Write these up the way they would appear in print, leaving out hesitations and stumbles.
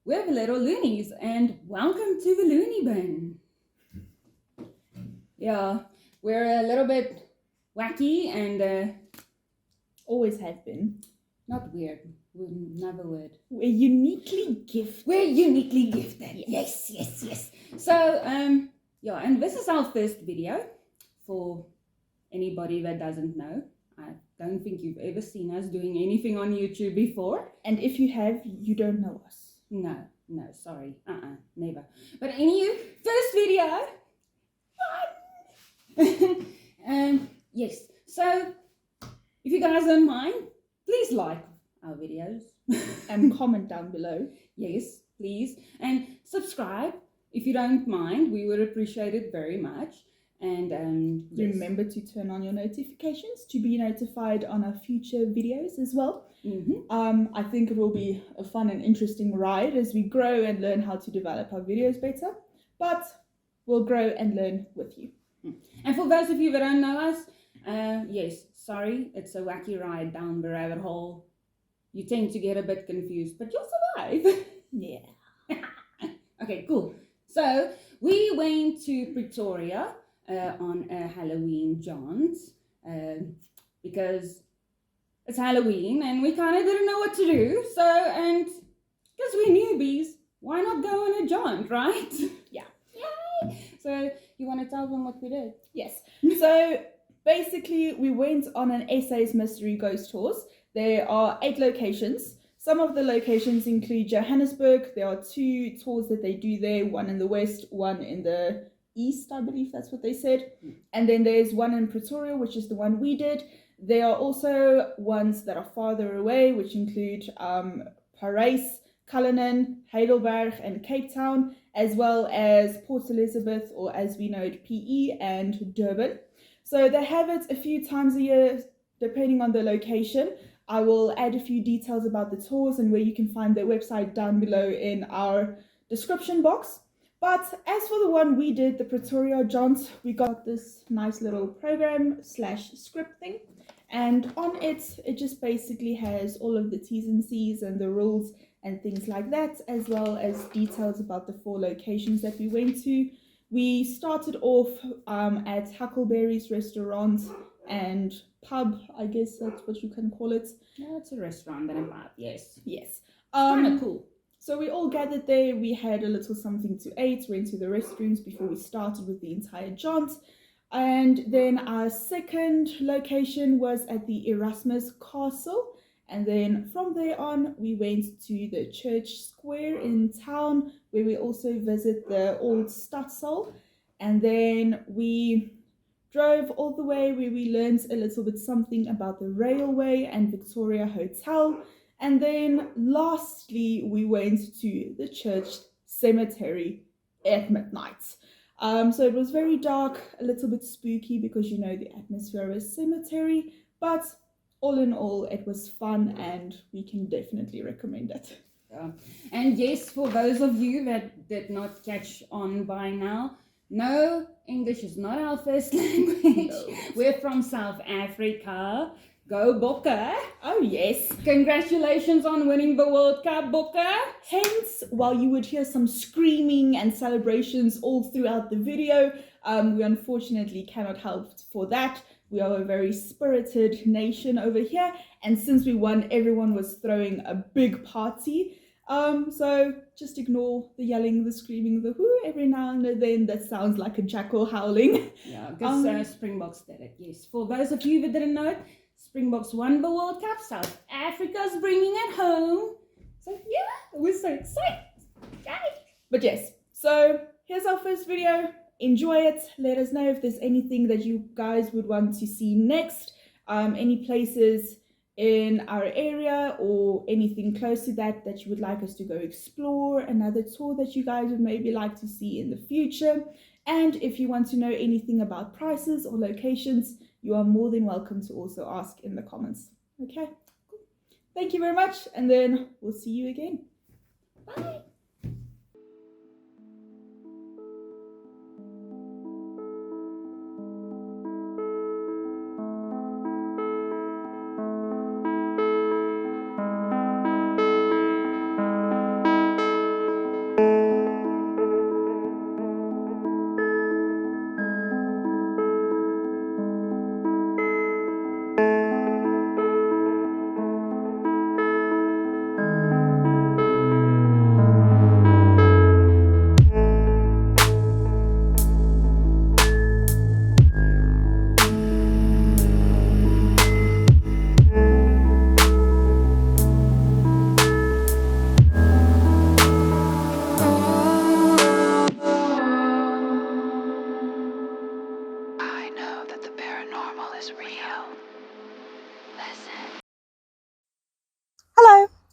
with little loonies, and welcome to the Looney Bin. Yeah, we're a little bit wacky and Always have been. not weird. Another word. We're uniquely gifted. We're uniquely gifted. Yes. So, yeah, and this is our first video. For anybody that doesn't know, I don't think you've ever seen us doing anything on YouTube before. And if you have, you don't know us. No, sorry. Never. But anyway, first video. Yes. So, if you guys don't mind, please like our videos. And comment down below. Yes, please. And subscribe if you don't mind. We would appreciate it very much. And yes. Remember to turn on your notifications to be notified on our future videos as well. I think it will be a fun and interesting ride as we grow and learn how to develop our videos better. But we'll grow and learn with you. And for those of you that don't know us, yes, sorry, it's a wacky ride down the rabbit hole. You tend to get a bit confused, but you'll survive. Yeah. Okay, cool. So we went to Pretoria on a Halloween jaunt because it's Halloween and we kind of didn't know what to do. So, and because we're newbies, why not go on a jaunt, right? Yeah. Yay! So you want to tell them what we did? Yes. So basically, we went on an SA's Mystery Ghost Tours. There are 8 locations. Some of the locations include Johannesburg. There are 2 tours that they do there, one in the west, one in the east, I believe that's what they said. And then there's one in Pretoria, which is the one we did. There are also ones that are farther away, which include Parys, Cullinan, Heidelberg and Cape Town, as well as Port Elizabeth, or as we know it, PE, and Durban. So they have it a few times a year, depending on the location. I will add a few details about the tours and where you can find their website down below in our description box. But as for the one we did, the Pretoria Jaunt, we got this nice little program / script thing. And on it, it just basically has all of the T's and C's and the rules and things like that, as well as details about the 4 locations that we went to. We started off at Huckleberry's restaurant and pub, I guess that's what you can call it. Yeah, it's a restaurant and a pub, yes. Yes. Kind of cool. So we all gathered there, we had a little something to eat, went to the restrooms before we started with the entire jaunt. And then our second location was at the Erasmus Castle. And then from there on, we went to the church square in town, where we also visit the old Stadsaal. And then we drove all the way where we learned a little bit something about the railway and Victoria Hotel. And then lastly, we went to the church cemetery at midnight. So it was very dark, a little bit spooky because, you know, the atmosphere is cemetery, but all in all, it was fun and we can definitely recommend it. Yeah. And yes, for those of you that did not catch on by now, no, English is not our first language. No. We're from South Africa. Go Bokke. Oh yes. Congratulations on winning the World Cup, Bokke. Hence, while you would hear some screaming and celebrations all throughout the video, we unfortunately cannot help for that. We are a very spirited nation over here, and since we won, everyone was throwing a big party. So just ignore the yelling, the screaming, the whoo every now and then. That sounds like a jackal howling. Yeah, because Springboks did it, yes. For those of you that didn't know it, Springboks won the World Cup. South Africa's bringing it home. So yeah, we're so excited. Yay! But yes, so here's our first video. Enjoy it. Let us know if there's anything that you guys would want to see next. Any places in our area or anything close to that that you would like us to go explore. Another tour that you guys would maybe like to see in the future. And if you want to know anything about prices or locations, you are more than welcome to also ask in the comments. Okay, cool. Thank you very much, and then we'll see you again. Bye.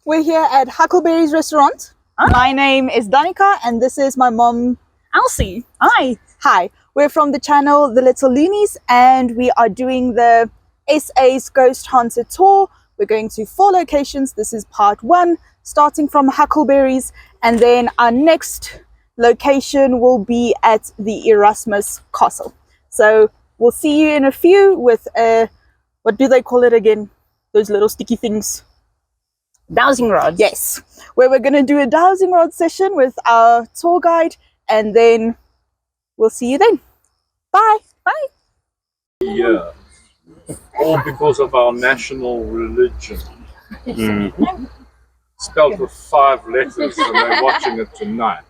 We're here at Huckleberry's restaurant. My name is Danica and this is my mom, Elsie. Hi. Hi. We're from the channel The Little Loonies and we are doing the SA's Ghost Hunter Tour. We're going to 4 locations. This is part 1, starting from Huckleberry's, and then our next location will be at the Erasmus Castle. So we'll see you in a few with what do they call it again? Those little sticky things. Dowsing rods. Yes, where we're going to do a dowsing rod session with our tour guide, and then we'll see you then. Bye. Bye. Yeah, all because of our national religion. Spelled with 5 letters, and they're watching it tonight.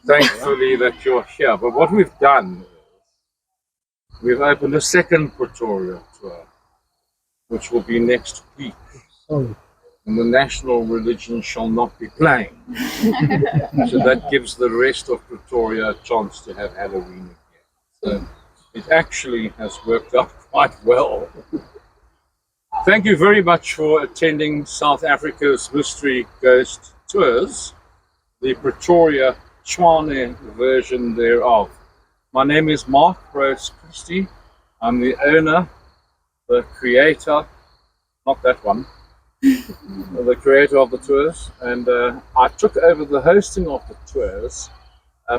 Thankfully that you're here. But what we've done, we've opened a second Pretoria tour, which will be next week. And the national religion shall not be playing. So that gives the rest of Pretoria a chance to have Halloween again. So it actually has worked out quite well. Thank you very much for attending South Africa's Mystery Ghost Tours, the Pretoria Tshwane version thereof. My name is Mark Rose Christie. I'm the owner, the creator, not that one, the creator of the tours, and I took over the hosting of the tours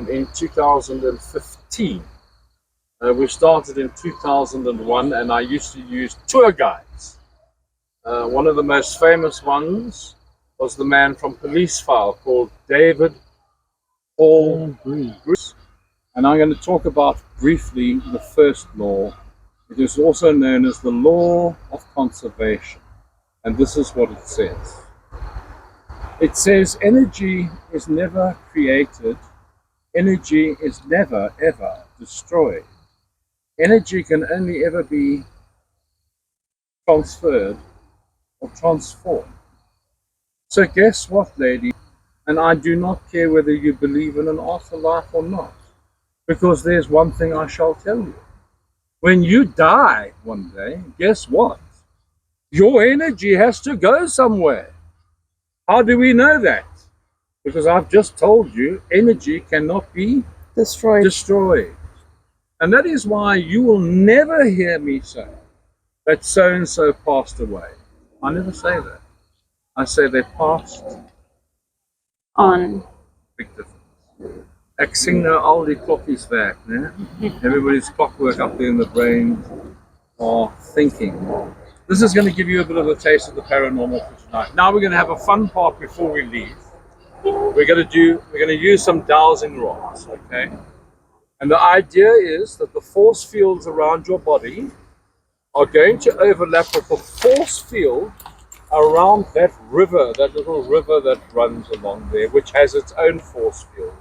in 2015. We started in 2001 and I used to use tour guides. One of the most famous ones was the man from Police File called David Paul Bruce. And I'm going to talk about briefly the first law. It is also known as the law of conservation. And this is what it says. It says energy is never created. Energy is never ever destroyed. Energy can only ever be transferred or transformed. So guess what, lady? And I do not care whether you believe in an afterlife or not, because there's one thing I shall tell you. When you die one day, guess what? Your energy has to go somewhere. How do we know that? Because I've just told you, energy cannot be destroyed. And that is why you will never hear me say that so-and-so passed away. I never say that. I say they passed on. Big difference. Ek sien nou al die klokkies werk, né? Everybody's clockwork up there in the brain are thinking. This is going to give you a bit of a taste of the paranormal for tonight. Now we're going to have a fun part before we leave. We're going to use some dowsing rods, okay? And the idea is that the force fields around your body are going to overlap with the force field around that river, that little river that runs along there, which has its own force field.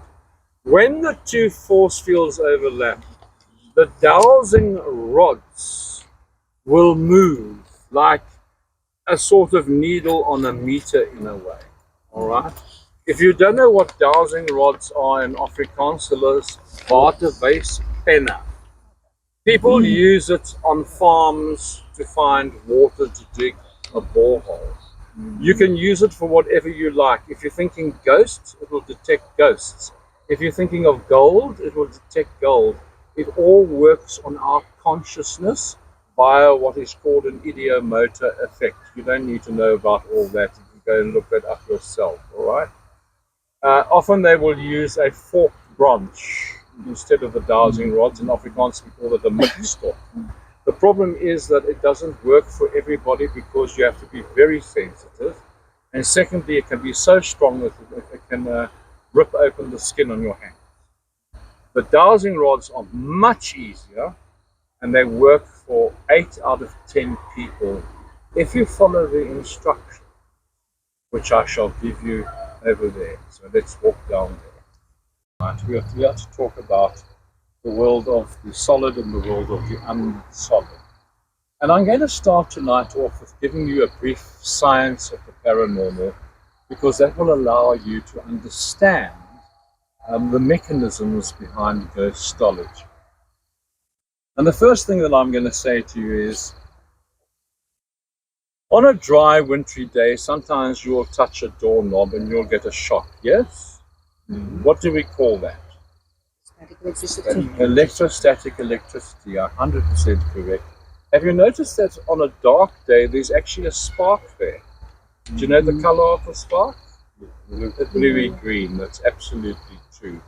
When the 2 force fields overlap, the dowsing rods will move like a sort of needle on a meter in a way. All right? If you don't know what dowsing rods are in Afrikaans, hulle is waterwyspenne. People use it on farms to find water to dig a borehole. You can use it for whatever you like. If you're thinking ghosts, it will detect ghosts. If you're thinking of gold, it will detect gold. It all works on our consciousness via what is called an ideomotor effect. You don't need to know about all that. You can go and look that up yourself, all right? Often they will use a forked branch instead of the dowsing rods. In Afrikaans we call it a mikstok. The problem is that it doesn't work for everybody because you have to be very sensitive. And secondly, it can be so strong that it can rip open the skin on your hand. The dowsing rods are much easier and they work for 8 out of 10 people if you follow the instructions, which I shall give you over there. So let's walk down there. Right, we are here to talk about the world of the solid and the world of the unsolid. And I'm going to start tonight off with giving you a brief science of the paranormal, because that will allow you to understand the mechanisms behind ghostology. And the first thing that I'm going to say to you is, On a dry, wintry day, sometimes you'll touch a doorknob and you'll get a shock, yes? What do we call that? Static electricity. Electrostatic electricity, 100% correct. Have you noticed that on a dark day, there's actually a spark there? Do you know the color of the spark? Bluey green, that's absolutely true.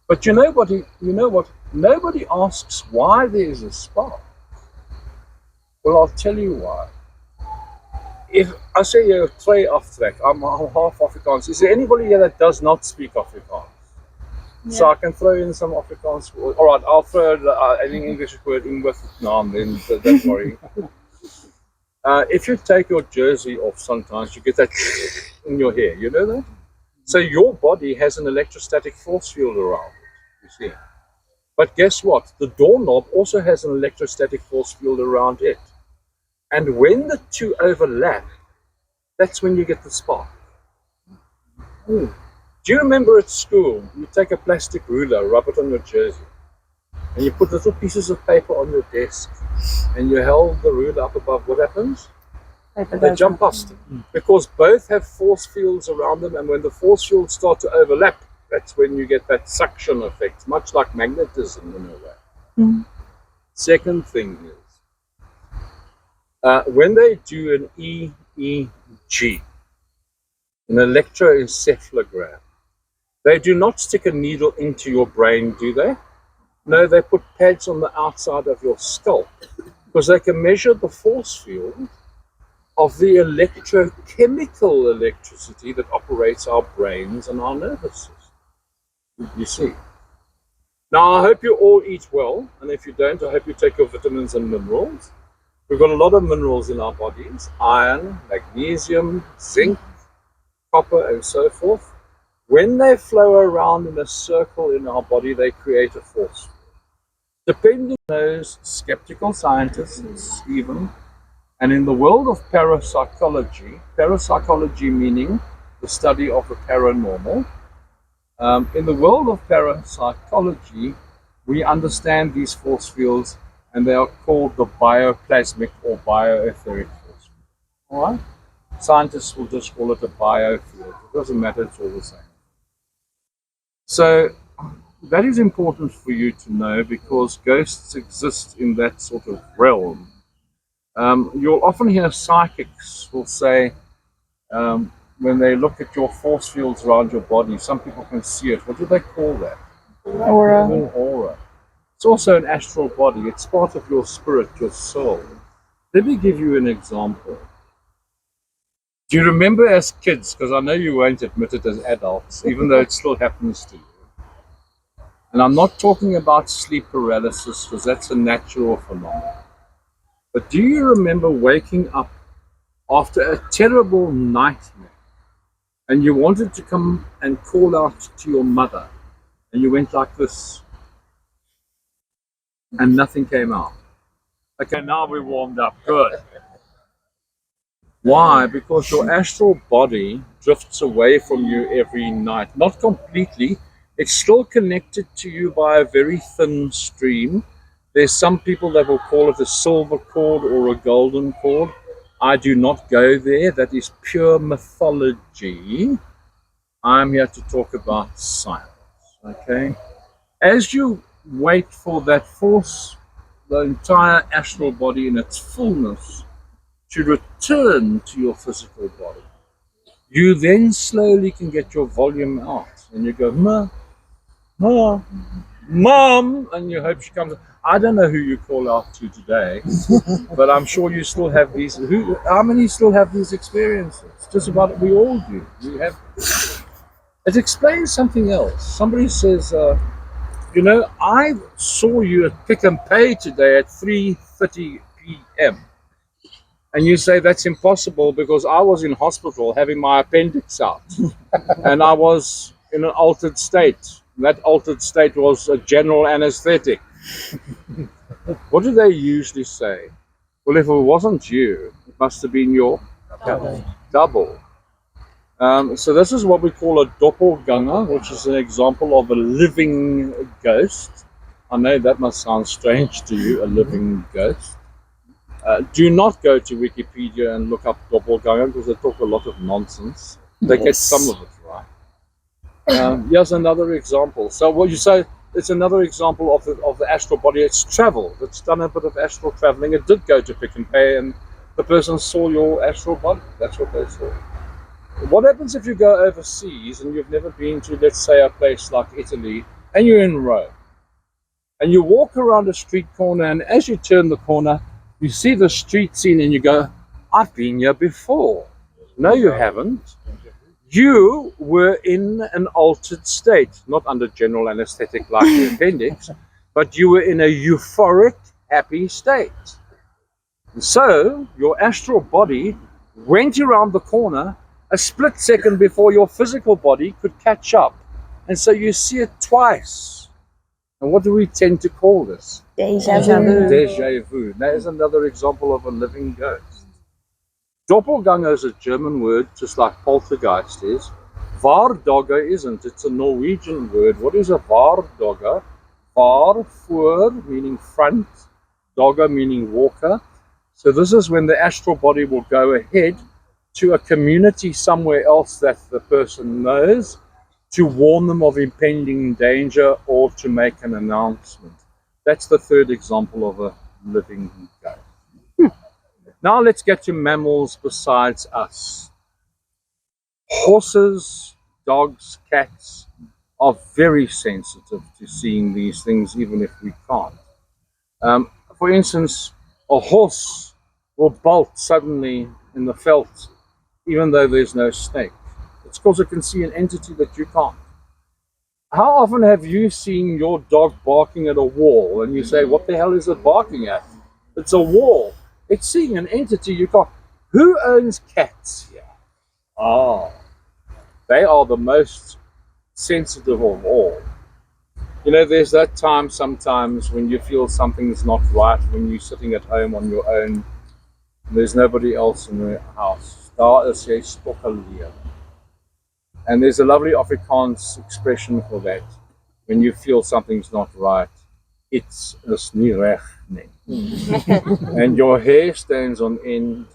But you know what? Nobody asks why there's a spark. Well, I'll tell you why. If I say you're twee aftrek, I'm half Afrikaans. Is there anybody here that does not speak Afrikaans? Yeah. So I can throw in some Afrikaans words. All right, I'll throw any English word in with naam, then don't worry. If you take your jersey off, sometimes you get that in your hair. You know that? So your body has an electrostatic force field around it. You see. But guess what? The doorknob also has an electrostatic force field around it. And when the two overlap, that's when you get the spark. Do you remember at school, you take a plastic ruler, rub it on your jersey, and you put little pieces of paper on your desk, and you hold the ruler up above, what happens? They jump up, because both have force fields around them, and when the force fields start to overlap, that's when you get that suction effect, much like magnetism in a way. Second thing is, when they do an EEG, an electroencephalogram, they do not stick a needle into your brain, do they? No, they put pads on the outside of your skull, because they can measure the force field of the electrochemical electricity that operates our brains and our nervous system. You see. Now, I hope you all eat well, and if you don't, I hope you take your vitamins and minerals. We've got a lot of minerals in our bodies: iron, magnesium, zinc, copper, and so forth. When they flow around in a circle in our body, they create a force field. Depending on those skeptical scientists, even, and in the world of parapsychology meaning the study of the paranormal, in the world of parapsychology, we understand these force fields, and they are called the bioplasmic or bioetheric force field. All right? Scientists will just call it a biofield. It doesn't matter, it's all the same. So that is important for you to know, because ghosts exist in that sort of realm. You'll often hear psychics will say, when they look at your force fields around your body, some people can see it. What do they call that? Aura. An aura. It's also an astral body. It's part of your spirit, your soul. Let me give you an example. Do you remember as kids, because I know you won't admit it as adults, even though it still happens to you. And I'm not talking about sleep paralysis, because that's a natural phenomenon. But do you remember waking up after a terrible nightmare, and you wanted to come and call out to your mother, and you went like this, and nothing came out? Okay, now we're warmed up. Good. Why? Because your astral body drifts away from you every night. Not completely. It's still connected to you by a very thin stream. There's some people that will call it a silver cord or a golden cord. I do not go there. That is pure mythology. I'm here to talk about science. Okay? As you wait for that force, the entire astral body in its fullness, to return to your physical body, you then slowly can get your volume out, and you go, Mom, and you hope she comes. I don't know who you call out to today, but I'm sure you still have these. How many still have these experiences? Just about, we all do. We have. It explains something else. Somebody says, I saw you at Pick and Pay today at 3:30 p.m. And you say that's impossible because I was in hospital having my appendix out and I was in an altered state. That altered state was a general anesthetic. What do they usually say? Well, if it wasn't you, it must have been your double. So this is what we call a doppelganger, which is an example of a living ghost. I know that must sound strange to you, a living ghost. Do not go to Wikipedia and look up doppelganger because they talk a lot of nonsense. They get some of it right. Here's another example. So what you say, it's another example of the astral body. It's travel. It's done a bit of astral traveling. It did go to Pick and Pay, and the person saw your astral body. That's what they saw. What happens if you go overseas and you've never been to, let's say, a place like Italy, and you're in Rome, and you walk around a street corner, and as you turn the corner, you see the street scene, and you go, I've been here before. No, you haven't. You were in an altered state, not under general anesthetic like the appendix, but you were in a euphoric, happy state. And so, your astral body went around the corner a split second before your physical body could catch up. And so you see it twice. And what do we tend to call this? Deja vu. Deja vu. That is another example of a living ghost. Doppelganger is a German word, just like poltergeist is. Vaardogger isn't. It's a Norwegian word. What is a vaardogger? Vaar, voor, meaning front. Dogger, meaning walker. So this is when the astral body will go ahead to a community somewhere else that the person knows to warn them of impending danger or to make an announcement. That's the third example of a living ghost. Now let's get to mammals besides us. Horses, dogs, cats are very sensitive to seeing these things, even if we can't. For instance, a horse will bolt suddenly in the veld, even though there's no snake. It's because it can see an entity that you can't. How often have you seen your dog barking at a wall and you say, what the hell is it barking at? It's a wall. It's seeing an entity you can't. Who owns cats here? Oh, they are the most sensitive of all. You know, there's that time sometimes when you feel something's not right, when you're sitting at home on your own, and there's nobody else in the house. Daar is jy spokkeleer. And there's a lovely Afrikaans expression for that. When you feel something's not right, it's is nie reg nie. And your hair stands on end.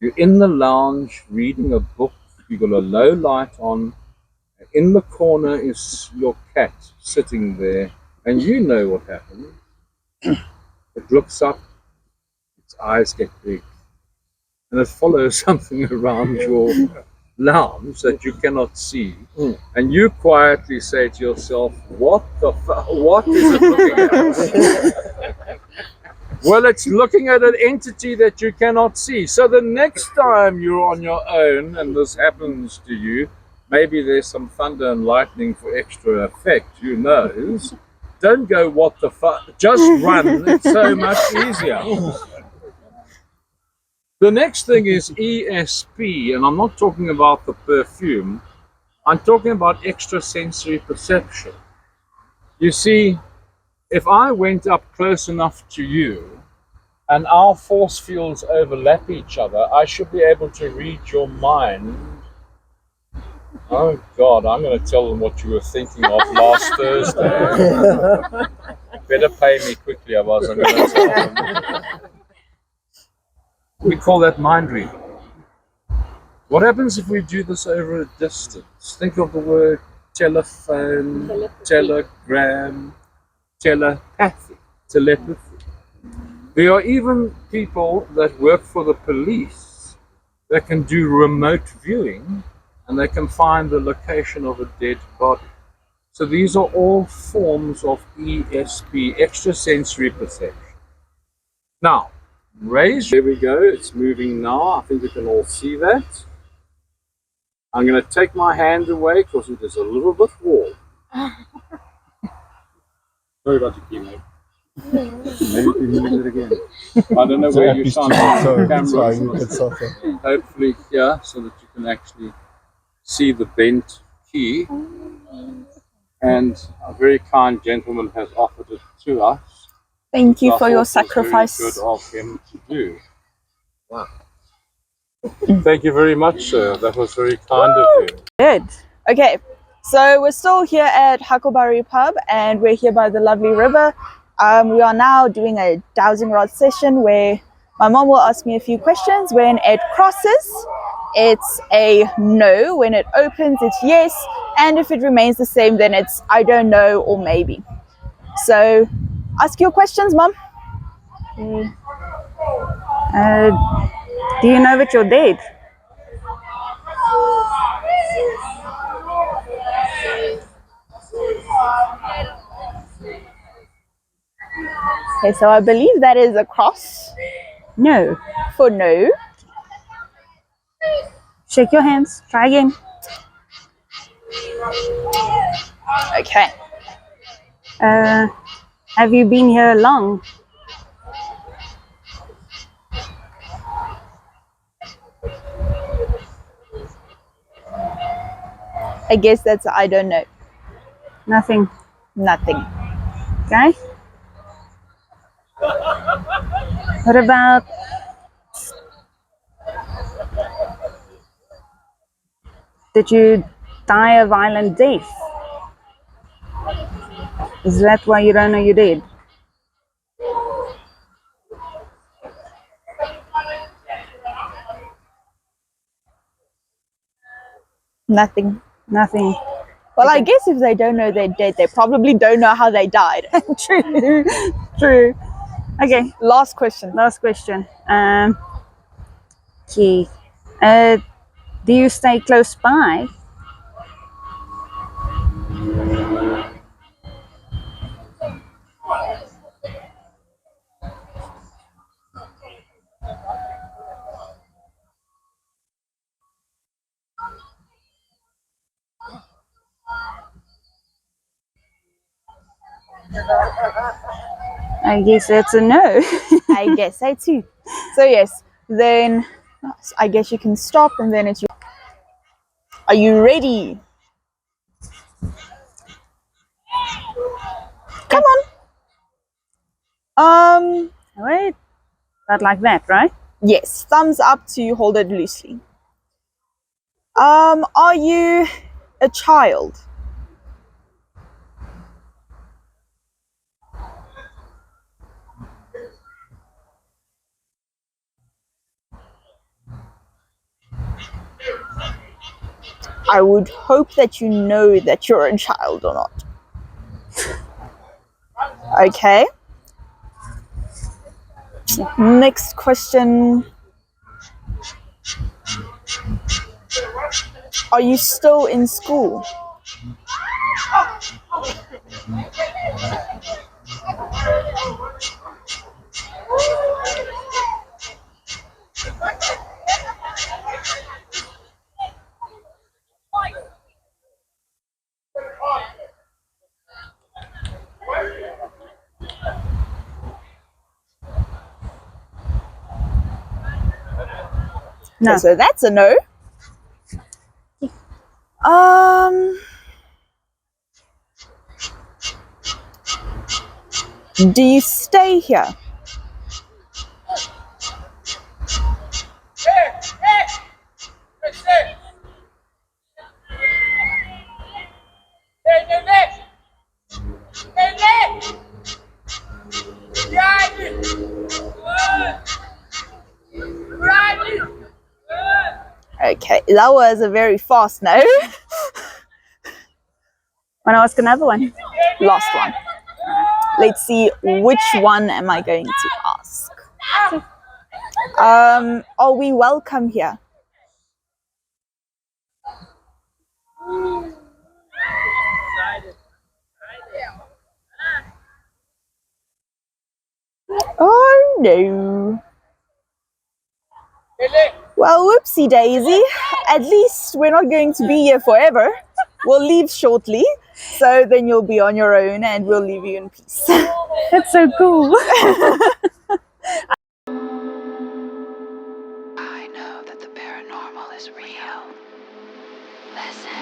You're in the lounge reading a book. You've got a low light on. And in the corner is your cat sitting there. And you know what happened. It looks up. Its eyes get big. And it follows something around your lounge that you cannot see. And you quietly say to yourself, what is it looking at? Well, it's looking at an entity that you cannot see. So the next time you're on your own and this happens to you, maybe there's some thunder and lightning for extra effect, who knows? Don't go, what the fuck, just run. It's so much easier. The next thing is ESP, and I'm not talking about the perfume. I'm talking about extrasensory perception. You see, if I went up close enough to you and our force fields overlap each other, I should be able to read your mind. Oh God, I'm going to tell them what you were thinking of last Thursday. Better pay me quickly, otherwise I'm going to tell them. We call that mind reading. What happens if we do this over a distance? Think of the word telephone, telegram, telepathy, telepathy. There are even people that work for the police that can do remote viewing and they can find the location of a dead body. So these are all forms of ESP, extrasensory perception. Now, raise, there we go, it's moving now. I think you can all see that. I'm going to take my hand away because it is a little bit warm. Sorry about your key, mate. Maybe you can use it again. I don't know where you shine the camera. Hopefully here, so that you can actually see the bent key. And a very kind gentleman has offered it to us. Thank you for your sacrifice. Very good of him to do. Wow. Thank you very much, sir. That was very kind of you. Good. Okay, so we're still here at Huckleberry Pub and we're here by the lovely river. We are now doing a dowsing rod session where My mom will ask me a few questions. When it crosses, it's a no. When it opens, it's yes. And if it remains the same, then it's I don't know or maybe. So ask your questions, Mom. Do you know that you're dead? Okay, so I believe that is a cross No. for no. Shake your hands. Try again. Okay. Have you been here long? I guess that's I don't know. Nothing. Nothing. Okay. What about did you die a violent death? Is that why you don't know you did? Nothing. Nothing. Well, I guess if they don't know they're dead, they probably don't know how they died. True. True. Okay. Last question. Last question. Okay. Do you stay close by? I guess that's a no. I guess so too. So yes, then I guess you can stop and then it's. Are you ready? Come on. Wait. Not like that, right? Yes, thumbs up to hold it loosely. Are you a child? I would hope that you know that you're a child or not. Okay. Next question. Are you still in school? No. Okay, so that's a no. Do you stay here? Okay, that was a very fast no. Want to ask another one? Last one. Let's see which one am I going to ask. Are we welcome here? Oh no. Well, whoopsie daisy. At least we're not going to be here forever. We'll leave shortly. So then you'll be on your own and we'll leave you in peace. That's so cool. I know that the paranormal is real. Listen.